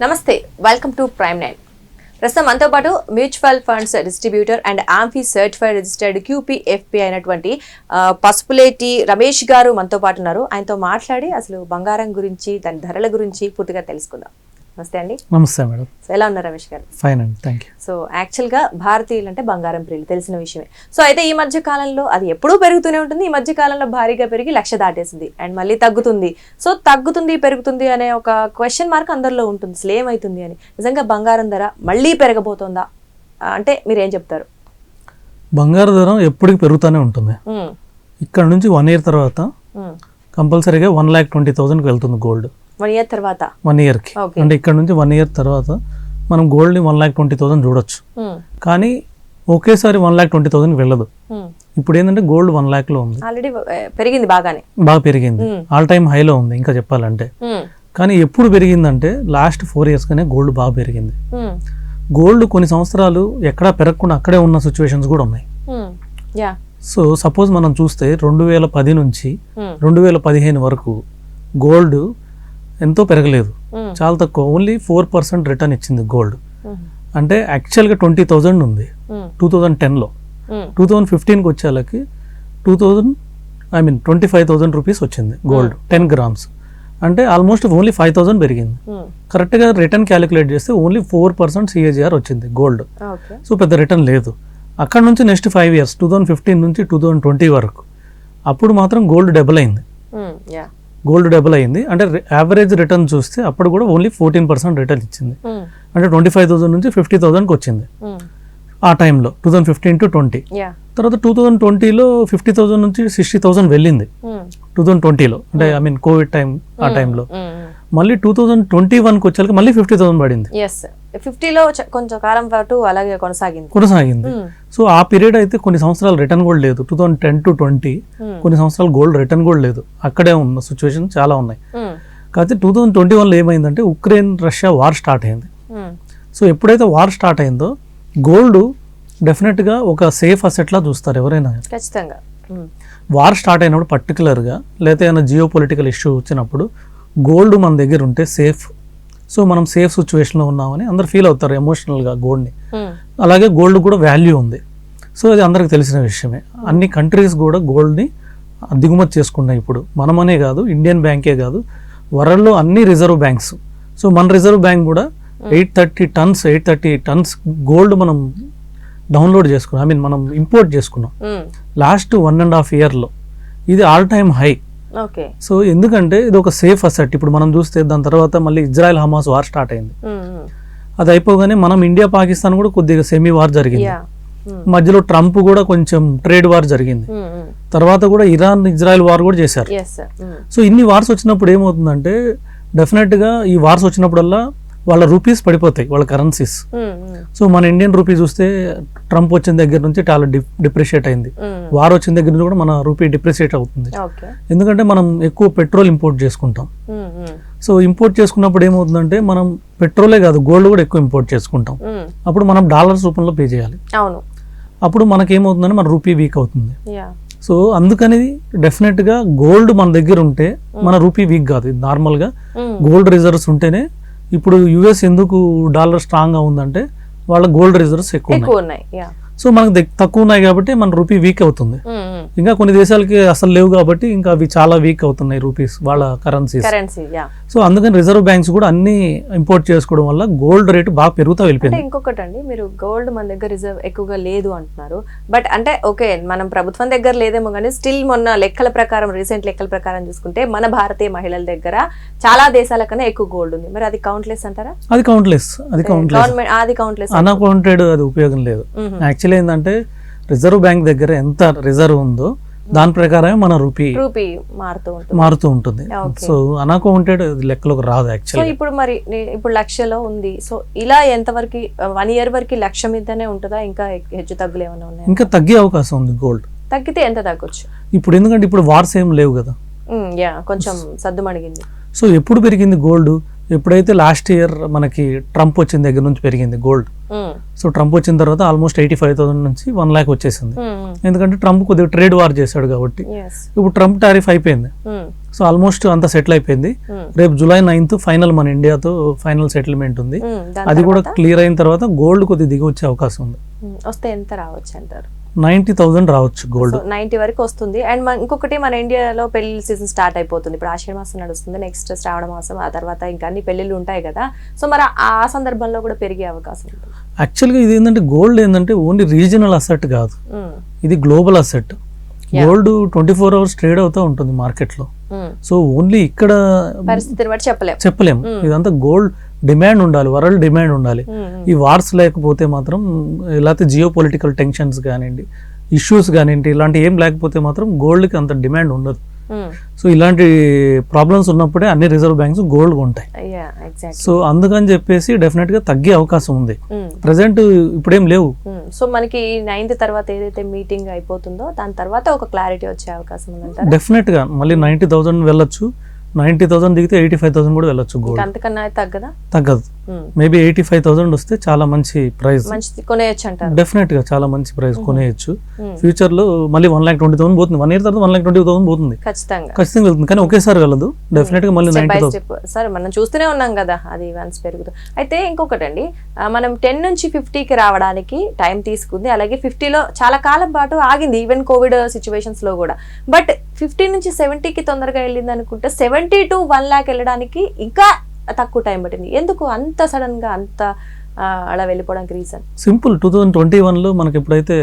నమస్తే, welcome to prime 9. ప్రస్తుతం మనతో పాటు mutual funds distributor and amphi certified registered QPFP అయినటువంటి పసుపులేటి రమేష్ గారు మనతో పాటు ఉన్నారు. ఆయనతో మాట్లాడి అసలు బంగారం గురించి, దాని ధరల గురించి పూర్తిగా తెలుసుకుందాం. నమస్తే అండి. నమస్తే మేడం. సో ఎలా ఉన్నారు రమేష్ గారు? ఫైన్ అండి, థ్యాంక్ యూ. సో యాక్చువల్గా భారతీయులు అంటే బంగారం ప్రియులు, తెలిసిన విషయమే. సో అయితే ఈ మధ్య కాలంలో అది ఎప్పుడూ పెరుగుతూనే ఉంటుంది. ఈ మధ్య కాలంలో భారీగా పెరిగి 1,00,000 దాటేసింది అండ్ మళ్ళీ తగ్గుతుంది. సో తగ్గుతుంది పెరుగుతుంది అనే ఒక క్వశ్చన్ మార్క్ అందరిలో ఉంటుంది, అసలు ఏమవుతుంది అని. నిజంగా బంగారం ధర మళ్ళీ పెరగబోతుందా అంటే మీరు ఏం చెప్తారు? బంగారు ధర ఎప్పటికి పెరుగుతూనే ఉంటుంది. ఇక్కడ నుంచి 1 year తర్వాత కంపల్సరీగా 1,20,000కి వెళ్తుంది గోల్డ్. 1 year తర్వాత 1 yearకి అంటే ఇక్కడ నుంచి 1 year తర్వాత మనం గోల్డ్ ని 1,20,000 చూడొచ్చు. కానీ ఒకేసారి 1,20,000 వెళ్ళదు. ఇప్పుడు ఏంటంటే గోల్డ్ 1 lakh లో ఉంది, ఆల్రెడీ పెరిగింది, బాగా పెరిగింది, ఆల్ టైమ్ హైలో ఉంది ఇంకా చెప్పాలంటే. కానీ ఎప్పుడు పెరిగిందంటే లాస్ట్ 4 years గానే గోల్డ్ బాగా పెరిగింది. గోల్డ్ కొన్ని సంవత్సరాలు ఎక్కడా పెరగకుండా అక్కడే ఉన్న సిచ్యువేషన్స్ కూడా ఉన్నాయి. సో సపోజ్ మనం చూస్తే 2010 నుంచి 2015 వరకు గోల్డ్ ఎంతో పెరగలేదు, చాలా తక్కువ, ఓన్లీ 4% రిటర్న్ ఇచ్చింది గోల్డ్. అంటే యాక్చువల్గా 20,000 ఉంది 2010లో. 2015కి వచ్చేళ్ళకి 25,000 రూపీస్ వచ్చింది గోల్డ్ 10 grams. అంటే ఆల్మోస్ట్ ఓన్లీ 5,000 పెరిగింది. కరెక్ట్గా రిటర్న్ క్యాలిక్యులేట్ చేస్తే ఓన్లీ 4% CAGR వచ్చింది గోల్డ్. సో పెద్ద రిటర్న్ లేదు. అక్కడ నుంచి నెక్స్ట్ 5 years 2015 నుంచి 2020 వరకు అప్పుడు మాత్రం గోల్డ్ డబుల్ అయింది. అంటే యావరేజ్ రిటర్న్ చూస్తే అప్పుడు కూడా ఓన్లీ 14% రిటర్న్ ఇచ్చింది. అంటే 25,000 నుంచి 50,000కి వచ్చింది ఆ టైంలో 2015 to 20. తర్వాత 2020లో 50,000 నుంచి 60,000 వెళ్ళింది 2020లో, అంటే కోవిడ్ టైం ఆ టైంలో. మళ్ళీ 2021కి వచ్చేసరికి మళ్ళీ 50,000 పడింది. 50లో కొంచెం కాలం పాటు అలాగే కొనసాగింది. సో ఆ పీరియడ్ అయితే కొన్ని సంవత్సరాలు రిటర్న్ కూడా లేదు. 2010 to 20 కొన్ని సంవత్సరాలు గోల్డ్ రిటర్న్ కూడా లేదు, అక్కడే ఉన్న సిచ్యువేషన్ చాలా ఉన్నాయి. కాకపోతే 2021లో ఏమైందంటే ఉక్రెయిన్ రష్యా వార్ స్టార్ట్ అయింది. సో ఎప్పుడైతే వార్ స్టార్ట్ అయిందో గోల్డ్ డెఫినెట్గా ఒక సేఫ్ అసెట్లా చూస్తారు ఎవరైనా. ఖచ్చితంగా వార్ స్టార్ట్ అయినప్పుడు పర్టికులర్గా లేదా ఏమైనా జియో పొలిటికల్ ఇష్యూ వచ్చినప్పుడు గోల్డ్ మన దగ్గర ఉంటే సేఫ్. సో మనం సేఫ్ సిచ్యువేషన్లో ఉన్నామని అందరు ఫీల్ అవుతారు ఎమోషనల్గా గోల్డ్ని. అలాగే గోల్డ్ కూడా వాల్యూ ఉంది. సో అది అందరికి తెలిసిన విషయమే. అన్ని కంట్రీస్ కూడా గోల్డ్ని దిగుమతి చేసుకున్నాయి. ఇప్పుడు మనమనే కాదు, ఇండియన్ బ్యాంకే కాదు, వరల్డ్లో అన్ని రిజర్వ్ బ్యాంక్స్. సో మన రిజర్వ్ బ్యాంక్ కూడా 830 టన్స్ గోల్డ్ మనం డౌన్లోడ్ చేసుకున్నాం, మనం ఇంపోర్ట్ చేసుకున్నాం లాస్ట్ 1.5 yearలో. ఇది ఆల్ టైమ్ హై. సో ఎందుకంటే ఇది ఒక సేఫ్ అసెట్. ఇప్పుడు మనం చూస్తే దాని తర్వాత మళ్ళీ ఇజ్రాయెల్ హమాస్ వార్ స్టార్ట్ అయింది. అది అయిపోగానే మనం ఇండియా పాకిస్తాన్ కూడా కొద్దిగా సెమీ వార్ జరిగింది. మధ్యలో ట్రంప్ కూడా కొంచెం ట్రేడ్ వార్ జరిగింది. తర్వాత కూడా ఇరాన్ ఇజ్రాయెల్ వార్ కూడా చేశారు. సో ఇన్ని వార్స్ వచ్చినప్పుడు ఏమవుతుందంటే డెఫినెట్గా ఈ వార్స్ వచ్చినప్పుడల్లా వాళ్ళ రూపీస్ పడిపోతాయి, వాళ్ళ కరెన్సీస్. సో మన ఇండియన్ రూపీ చూస్తే ట్రంప్ వచ్చిన దగ్గర నుంచి చాలా డిప్రిషియేట్ అయింది. వార్ వచ్చిన దగ్గర నుంచి కూడా మన రూపీ డిప్రిషియేట్ అవుతుంది. ఎందుకంటే మనం ఎక్కువ పెట్రోల్ ఇంపోర్ట్ చేసుకుంటాం. సో ఇంపోర్ట్ చేసుకున్నప్పుడు ఏమవుతుందంటే మనం పెట్రోలే కాదు గోల్డ్ కూడా ఎక్కువ ఇంపోర్ట్ చేసుకుంటాం. అప్పుడు మనం డాలర్స్ రూపంలో పే చేయాలి. అప్పుడు మనకేమవుతుందంటే మన రూపీ వీక్ అవుతుంది. సో అందుకని డెఫినెట్గా గోల్డ్ మన దగ్గర ఉంటే మన రూపీ వీక్ కాదు. నార్మల్గా గోల్డ్ రిజర్వ్స్ ఉంటేనే. ఇప్పుడు US ఎందుకు డాలర్ స్ట్రాంగ్ గా ఉందంటే వాళ్ళ గోల్డ్ రిజర్వ్స్ ఎక్కువ ఉన్నాయి. సో మనకు తక్కువ ఉన్నాయి కాబట్టి మన రూపీ వీక్ అవుతుంది. ఇంకా కొన్ని దేశాలకి అసలు లేవు కాబట్టి ఇంకా అవి చాలా వీక్ అవుతున్నాయి రూపీస్, వాళ్ళ కరెన్సీస్. సో అందుకని రిజర్వ్ బ్యాంక్స్ కూడా అన్ని ఇంపోర్ట్ చేసుకోవడం వల్ల గోల్డ్ రేటు బాగా పెరుగుతూ వెళ్ళిపోయింది. ఇంకొకటి అండి, మీరు గోల్డ్ మన దగ్గర రిజర్వ్ ఎక్కువగా లేదు అంటున్నారు. బట్ అంటే ఓకే, మనం ప్రభుత్వం దగ్గర లేదేమో కానీ స్టిల్ మొన్న లెక్కల ప్రకారం, రీసెంట్ లెక్కల ప్రకారం చూసుకుంటే మన భారతీయ మహిళల దగ్గర చాలా దేశాల కన్నా ఎక్కువ గోల్డ్ ఉంది. మరి అది కౌంట్లెస్ అంటారా? అది కౌంట్లెస్, అన్అకౌంటెడ్, అది ఉపయోగం లేదు. యాక్చువల్లీ ఏంటంటే రిజర్వ్ బ్యాంక్ దగ్గర ఎంత రిజర్వ్ ఉందో దాని ప్రకారమే మన రూపీ మారుతూ ఉంటుంది. సో అన్అకౌంటెడ్ లెక్కలోకి రాదు యాక్చువల్లీ. ఇప్పుడు మరి ఇప్పుడు 1,00,000లో ఉంది. సో ఇలా ఎంతవరకు 1 year వరకు 1,00,000 మీదనే ఉంటుందా? ఇంకా హెచ్చు తగ్గులు ఏమైనా ఉన్నాయి? ఇంకా తగ్గే అవకాశం ఉంది. గోల్డ్ తగ్గితే ఎంత తగ్గొచ్చు ఇప్పుడు? ఎందుకంటే ఇప్పుడు వార్స్ ఏం లేవు కదా, కొంచెం సద్దుమణిగింది. సో ఎప్పుడు పెరిగింది గోల్డ్? ఎప్పుడైతే లాస్ట్ ఇయర్ మనకి ట్రంప్ వచ్చిన దగ్గర నుంచి పెరిగింది గోల్డ్. సో ట్రంప్ వచ్చిన తర్వాత ఆల్మోస్ట్ 85,000 నుంచి 1 lakh వచ్చేసింది. ఎందుకంటే ట్రంప్ కొద్దిగా ట్రేడ్ వార్ చేశాడు కాబట్టి. ఇప్పుడు ట్రంప్ టారిఫ్ అయిపోయింది. సో ఆల్మోస్ట్ అంత సెటిల్ అయిపోయింది. రేపు July 9th ఫైనల్ మన ఇండియాతో ఫైనల్ సెటిల్మెంట్ ఉంది. అది కూడా క్లియర్ అయిన తర్వాత గోల్డ్ కొద్ది దిగి వచ్చే అవకాశం ఉంది. వస్తే ఎంత రావచ్చు అంటారు? 90,000 రావచ్చు గోల్డ్. 90 వరకు వస్తుంది. అండ్ ఇంకొకటి మన ఇండియాలో పెళ్లి సీజన్ స్టార్ట్ అయిపోతుంది. ఇప్పుడు ఆషాఢ మాసం నడుస్తుంది, నెక్స్ట్ శ్రావణ మాసం, ఆ తర్వాత ఇంకా అన్ని పెళ్లిళ్ళు ఉంటాయి కదా. సో మరి ఆ సందర్భంలో కూడా పెరిగే అవకాశం ఉంటుంది. యాక్చువల్గా ఇది ఏంటంటే గోల్డ్ ఏంటంటే ఓన్లీ రీజనల్ అసెట్ కాదు, ఇది global asset. Gold 24 hours trade అవుతూ ఉంటుంది మార్కెట్లో. సో ఓన్లీ ఇక్కడ పరిస్థితిని బట్టి చెప్పలేము. ఇదంతా గోల్డ్ డిమాండ్ ఉండాలి, వరల్డ్ డిమాండ్ ఉండాలి. ఈ వార్స్ లేకపోతే మాత్రం, లేకపోతే జియో పొలిటికల్ టెన్షన్స్ కానివ్వండి, ఇష్యూస్ కానివ్వండి, ఇలాంటి ఏం లేకపోతే మాత్రం గోల్డ్కి అంత డిమాండ్ ఉండదు. సో ఇలాంటి ప్రాబ్లమ్స్ ఉన్నప్పుడే అన్ని రిజర్వ్ బ్యాంక్స్ గోల్డ్ కొంటాయి. సో అందుకని చెప్పేసి డెఫినెట్ గా తగ్గే అవకాశం ఉంది. ప్రెసెంట్ ఇప్పుడేం లేవు. సో మనకి 9th తర్వాత ఏదైతే మీటింగ్ అయిపోతుందో దాని తర్వాత ఒక క్లారిటీ వచ్చే అవకాశం ఉంది. డెఫినెట్ గా మళ్ళీ 90,000 వెళ్ళొచ్చు, 90,000 దిగితే 85,000 కూడా వెళ్ళొచ్చు గోల్డ్. అంతకన్నా తగ్గదు. మేబీ 85,000 వస్తే చాలా మంచి ప్రైస్ కొనేయచ్చు అంటారు. డెఫినెట్ గా చాలా మంచి ప్రైస్ కొనేయచ్చు. ఫ్యూచర్ లో మళ్ళీ 1,20,000 పోతుంది, 1 year తర్వాత 1,20,000 పోతుంది, ఖచ్చితంగా వెళ్తుంది. కానీ ఒకేసారి వెళ్ళదు, డెఫినెట్ గా మళ్ళీ 90,000. సార్ మనం చూస్తూనే ఉన్నాం కదా, అది వన్స్ పెరుగుతుంది. అయితే ఇంకొకటి అండి, మనం 10 నుంచి 50కి రావడానికి టైం తీసుకుంది. అలాగే 50లో చాలా కాలం పాటు ఆగింది, ఈవెన్ కోవిడ్ సిచ్యువేషన్స్ లో కూడా. బట్ 50 నుంచి 70కి తొందరగా వెళ్ళింది అనుకుంటే 70 to 1 lakh వెళ్ళడానికి ఇంకా తక్కువ టైం పట్టింది. ఎందుకు అంత సడన్ గా అంత అలా వెళ్ళిపోవడానికి రీజన్? సింపుల్. 2021లో మనకి ఎప్పుడైతే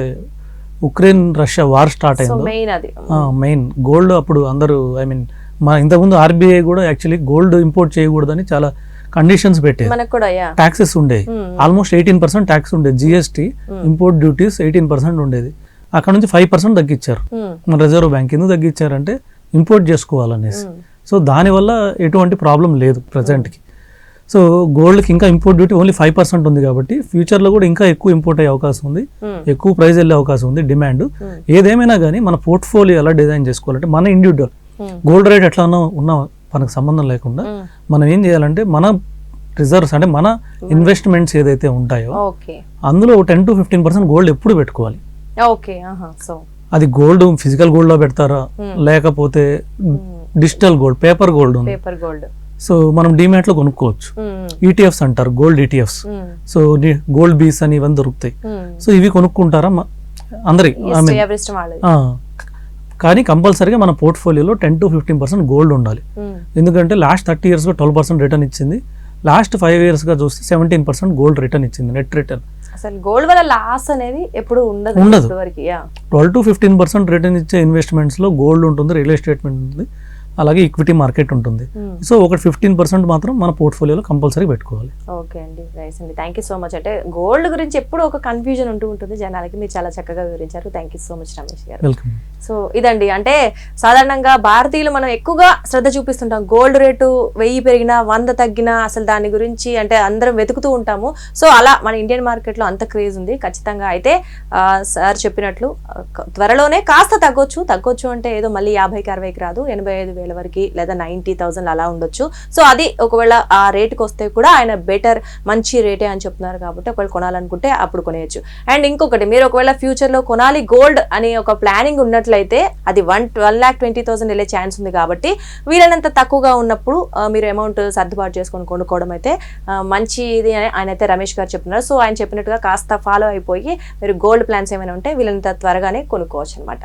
ఉక్రెయిన్ రష్యా వార్ స్టార్ట్ అయిందో మెయిన్ గోల్డ్ అప్పుడు అందరూ ఇంతకుముందు RBI కూడా యాక్చువల్లీ గోల్డ్ ఇంపోర్ట్ చేయకూడదని చాలా కండిషన్స్ పెట్టేది. ట్యాక్సెస్ ఉండేవి, ఆల్మోస్ట్ 18% ట్యాక్స్ ఉండేది. GST ఇంపోర్ట్ డ్యూటీస్ 18% ఉండేది. అక్కడ నుంచి 5% తగ్గించారు మన రిజర్వ్ బ్యాంక్. ఎందుకు తగ్గించారంటే ఇంపోర్ట్ చేసుకోవాలనేసి. సో దానివల్ల ఎటువంటి ప్రాబ్లం లేదు ప్రజెంట్కి. సో గోల్డ్కి ఇంకా ఇంపోర్ట్ డ్యూటీ ఓన్లీ 5% ఉంది కాబట్టి ఫ్యూచర్లో కూడా ఇంకా ఎక్కువ ఇంపోర్ట్ అయ్యే అవకాశం ఉంది, ఎక్కువ ప్రైస్ వెళ్ళే అవకాశం ఉంది, డిమాండ్. ఏదేమైనా కానీ మన పోర్ట్ఫోలియో ఎలా డిజైన్ చేసుకోవాలంటే మన ఇండివిజువల్ గోల్డ్ రేట్ ఎట్లా ఉన్నా మనకు సంబంధం లేకుండా మనం ఏం చేయాలంటే మన రిజర్వ్స్ అంటే మన ఇన్వెస్ట్మెంట్స్ ఏదైతే ఉంటాయో అందులో 10 to 15% గోల్డ్ ఎప్పుడు పెట్టుకోవాలి. అది గోల్డ్ ఫిజికల్ గోల్డ్ లో పెడతారా, లేకపోతే డిజిటల్ గోల్డ్, పేపర్ గోల్డ్ ఉంది. సో మనం డిమాట్ లో కొనుక్కోవచ్చు. ETFs అంటారు, గోల్డ్ ETFs. సో గోల్డ్ బీస్ అని ఇవన్నీ దొరుకుతాయి. సో ఇవి కొనుక్కుంటారా అందరి, కానీ కంపల్సరీగా మన పోర్ట్ఫోలియోలో 10 to 15% గోల్డ్ ఉండాలి. ఎందుకంటే లాస్ట్ 30 years గా 12% రిటర్న్ ఇచ్చింది, లాస్ట్ 5 years గా చూస్తే 17% గోల్డ్ రిటర్న్ ఇచ్చింది, నెట్ రిటర్న్. అసలు గోల్డ్ వల్ల లాస్ అనేది ఎప్పుడు ఉండదు. 12 to 15% రిటర్న్ ఇచ్చే ఇన్వెస్ట్మెంట్స్ లో గోల్డ్ ఉంటుంది, రియల్ ఎస్టేట్ ఉంటుంది, అలాగే ఈక్విటీ మార్కెట్ ఉంటుంది. సో ఒక 15% మాత్రం మన పోర్ట్ఫోలియోలో కంపల్సరీ పెట్టుకోవాలి. ఓకే అండి, రైస్ అండి, థ్యాంక్ యూ సో మచ్. అంటే గోల్డ్ గురించి ఎప్పుడు ఒక కన్ఫ్యూజన్ ఉంటూ ఉంటుంది జనాలకి, మీరు చాలా చక్కగా వివరించారు. Thank you so much Ramesh గారు. వెల్కమ్. సో ఇదండి, అంటే సాధారణంగా భారతీయులు మనం ఎక్కువగా శ్రద్ధ చూపిస్తుంటాం. గోల్డ్ రేటు 1000 పెరిగినా 100 తగ్గినా అసలు దాని గురించి అంటే అందరం వెతుకుతూ ఉంటాము. సో అలా మన ఇండియన్ మార్కెట్లో అంత క్రేజ్ ఉంది ఖచ్చితంగా. అయితే సార్ చెప్పినట్లు త్వరలోనే కాస్త తగ్గొచ్చు అంటే ఏదో మళ్ళీ 50కి 60కి రాదు, 85,000 వరకు లేదా 90,000 అలా ఉండొచ్చు. సో అది ఒకవేళ ఆ రేటుకి వస్తే కూడా ఆయన బెటర్ మంచి రేటే అని చెప్తున్నారు కాబట్టి ఒకవేళ కొనాలనుకుంటే అప్పుడు కొనేయచ్చు. అండ్ ఇంకొకటి, మీరు ఒకవేళ ఫ్యూచర్ లో కొనాలి గోల్డ్ అని ఒక ప్లానింగ్ ఉన్నట్లయితే అది 1,20,000 వెళ్ళే ఛాన్స్ ఉంది కాబట్టి వీలైనంత తక్కువగా ఉన్నప్పుడు మీరు అమౌంట్ సర్దుబాటు చేసుకొని కొనుక్కోవడం అయితే మంచిది అని ఆయన అయితే రమేష్ గారు చెప్తున్నారు. సో ఆయన చెప్పినట్టుగా కాస్త ఫాలో అయిపోయి మీరు గోల్డ్ ప్లాన్స్ ఏమైనా ఉంటే వీలైనంత త్వరగానే కొనుక్కోవచ్చు అనమాట.